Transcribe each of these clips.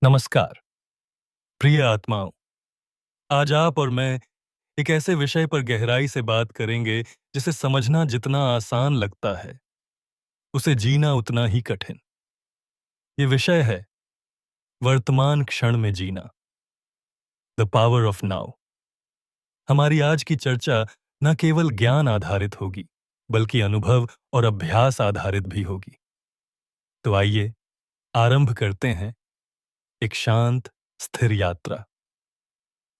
नमस्कार प्रिय आत्माओं। आज आप और मैं एक ऐसे विषय पर गहराई से बात करेंगे जिसे समझना जितना आसान लगता है उसे जीना उतना ही कठिन। ये विषय है वर्तमान क्षण में जीना, द पावर ऑफ नाउ। हमारी आज की चर्चा न केवल ज्ञान आधारित होगी बल्कि अनुभव और अभ्यास आधारित भी होगी। तो आइए आरंभ करते हैं एक शांत स्थिर यात्रा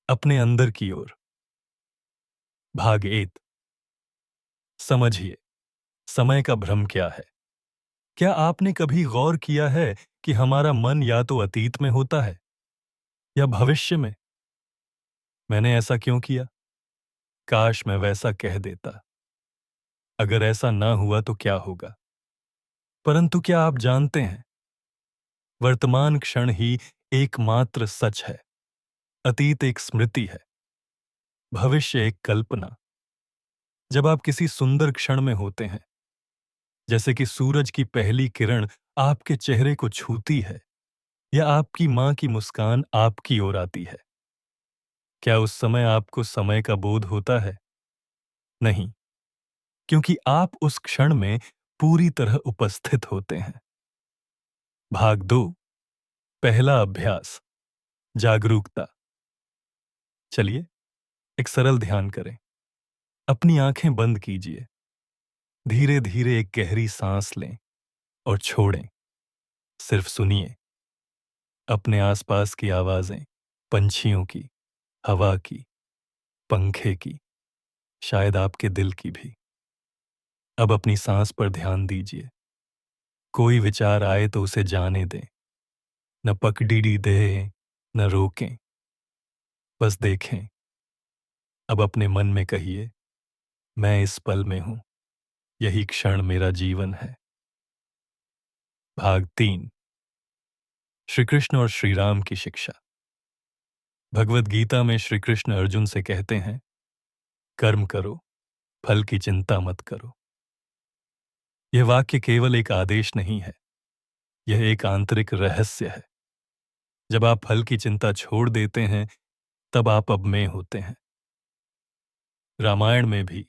अपने अंदर की ओर। भाग 1। समझिए, समय का भ्रम क्या है। क्या आपने कभी गौर किया है कि हमारा मन या तो अतीत में होता है या भविष्य में? मैंने ऐसा क्यों किया? काश मैं वैसा कह देता। अगर ऐसा ना हुआ तो क्या होगा? परंतु क्या आप जानते हैं, वर्तमान क्षण ही एकमात्र सच है। अतीत एक स्मृति है, भविष्य एक कल्पना। जब आप किसी सुंदर क्षण में होते हैं, जैसे कि सूरज की पहली किरण आपके चेहरे को छूती है या आपकी मां की मुस्कान आपकी ओर आती है, क्या उस समय आपको समय का बोध होता है? नहीं, क्योंकि आप उस क्षण में पूरी तरह उपस्थित होते हैं। भाग 2। पहला अभ्यास, जागरूकता। चलिए एक सरल ध्यान करें। अपनी आंखें बंद कीजिए। धीरे धीरे एक गहरी सांस लें और छोड़ें। सिर्फ सुनिए अपने आसपास की आवाजें, पंछियों की, हवा की, पंखे की, शायद आपके दिल की भी। अब अपनी सांस पर ध्यान दीजिए। कोई विचार आए तो उसे जाने दें, न पकड़ीडी दें, न रोकें, बस देखें। अब अपने मन में कहिए, मैं इस पल में हूं, यही क्षण मेरा जीवन है। भाग 3। श्री कृष्ण और श्री राम की शिक्षा। भगवत गीता में श्री कृष्ण अर्जुन से कहते हैं, कर्म करो, फल की चिंता मत करो। यह वाक्य केवल एक आदेश नहीं है, यह एक आंतरिक रहस्य है। जब आप फल की चिंता छोड़ देते हैं, तब आप अब में होते हैं। रामायण में भी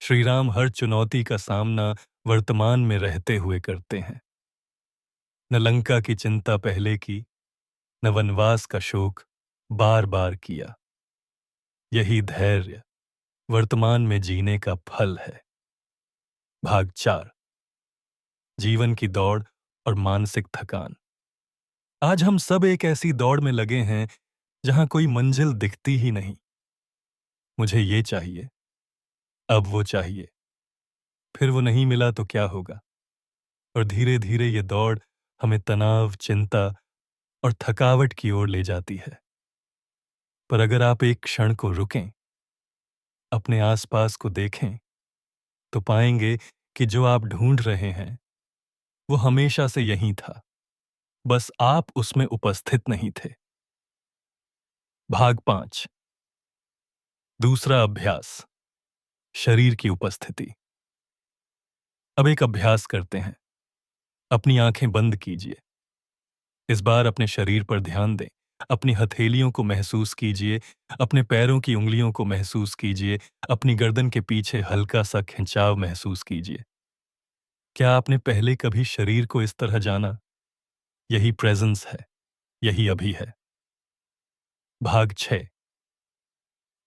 श्री राम हर चुनौती का सामना वर्तमान में रहते हुए करते हैं। न लंका की चिंता पहले की, न वनवास का शोक बार बार किया। यही धैर्य वर्तमान में जीने का फल है। भाग 4। जीवन की दौड़ और मानसिक थकान। आज हम सब एक ऐसी दौड़ में लगे हैं जहां कोई मंजिल दिखती ही नहीं। मुझे ये चाहिए, अब वो चाहिए, फिर वो नहीं मिला तो क्या होगा? और धीरे धीरे ये दौड़ हमें तनाव, चिंता और थकावट की ओर ले जाती है। पर अगर आप एक क्षण को रुकें, अपने आसपास को देखें, तो पाएंगे कि जो आप ढूंढ रहे हैं वो हमेशा से यहीं था, बस आप उसमें उपस्थित नहीं थे। भाग 5। दूसरा अभ्यास, शरीर की उपस्थिति। अब एक अभ्यास करते हैं। अपनी आंखें बंद कीजिए। इस बार अपने शरीर पर ध्यान दें। अपनी हथेलियों को महसूस कीजिए, अपने पैरों की उंगलियों को महसूस कीजिए, अपनी गर्दन के पीछे हल्का सा खिंचाव महसूस कीजिए। क्या आपने पहले कभी शरीर को इस तरह जाना? यही प्रेजेंस है, यही अभी है। भाग 6।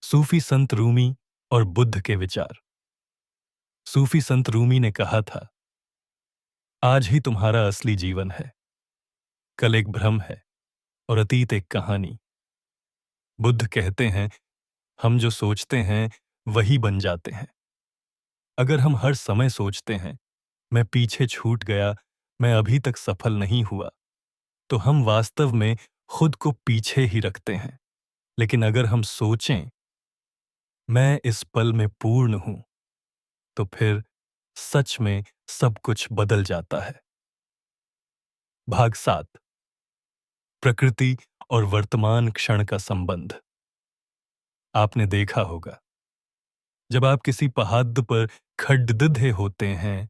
सूफी संत रूमी और बुद्ध के विचार। सूफी संत रूमी ने कहा था, आज ही तुम्हारा असली जीवन है, कल एक भ्रम है और अतीत एक कहानी। बुद्ध कहते हैं, हम जो सोचते हैं वही बन जाते हैं। अगर हम हर समय सोचते हैं, मैं पीछे छूट गया, मैं अभी तक सफल नहीं हुआ, तो हम वास्तव में खुद को पीछे ही रखते हैं। लेकिन अगर हम सोचें, मैं इस पल में पूर्ण हूं, तो फिर सच में सब कुछ बदल जाता है। भाग 7। प्रकृति और वर्तमान क्षण का संबंध। आपने देखा होगा, जब आप किसी पहाड़ पर खड़े होते हैं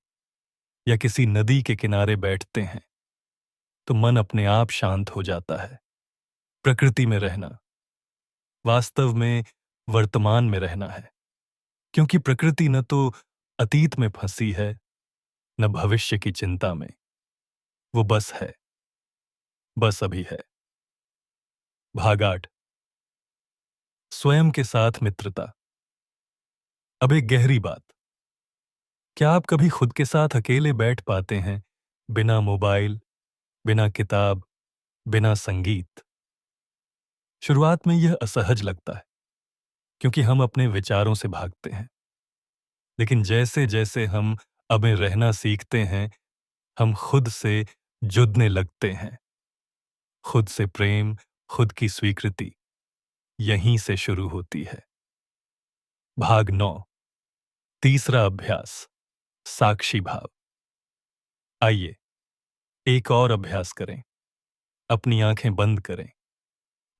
या किसी नदी के किनारे बैठते हैं, तो मन अपने आप शांत हो जाता है। प्रकृति में रहना, वास्तव में वर्तमान में रहना है, क्योंकि प्रकृति न तो अतीत में फंसी है, न भविष्य की चिंता में। वो बस है, बस अभी है। भाग 8। स्वयं के साथ मित्रता। अब एक गहरी बात, क्या आप कभी खुद के साथ अकेले बैठ पाते हैं, बिना मोबाइल, बिना किताब, बिना संगीत? शुरुआत में यह असहज लगता है, क्योंकि हम अपने विचारों से भागते हैं। लेकिन जैसे जैसे हम अब में रहना सीखते हैं, हम खुद से जुड़ने लगते हैं। खुद से प्रेम, खुद की स्वीकृति यहीं से शुरू होती है। भाग 9। तीसरा अभ्यास, साक्षी भाव। आइए एक और अभ्यास करें। अपनी आंखें बंद करें।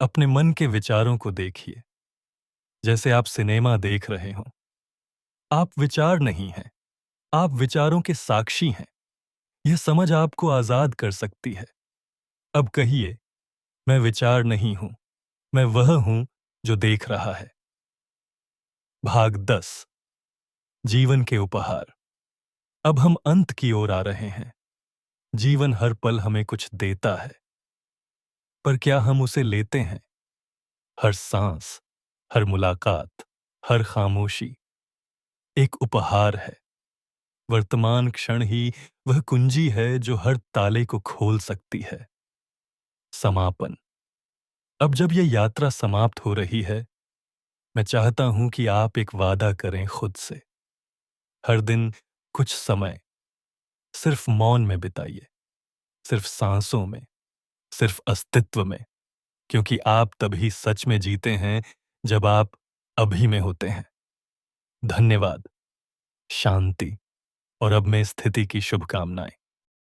अपने मन के विचारों को देखिए, जैसे आप सिनेमा देख रहे हों। आप विचार नहीं हैं, आप विचारों के साक्षी हैं। यह समझ आपको आजाद कर सकती है। अब कहिए, मैं विचार नहीं हूं, मैं वह हूं जो देख रहा है। भाग 10। जीवन के उपहार। अब हम अंत की ओर आ रहे हैं। जीवन हर पल हमें कुछ देता है, पर क्या हम उसे लेते हैं? हर सांस, हर मुलाकात, हर खामोशी एक उपहार है। वर्तमान क्षण ही वह कुंजी है जो हर ताले को खोल सकती है। समापन। अब जब यह यात्रा समाप्त हो रही है, मैं चाहता हूं कि आप एक वादा करें खुद से। हर दिन कुछ समय सिर्फ मौन में बिताइए, सिर्फ सांसों में, सिर्फ अस्तित्व में, क्योंकि आप तभी सच में जीते हैं जब आप अभी में होते हैं। धन्यवाद। शांति और अब में स्थिति की शुभकामनाएं।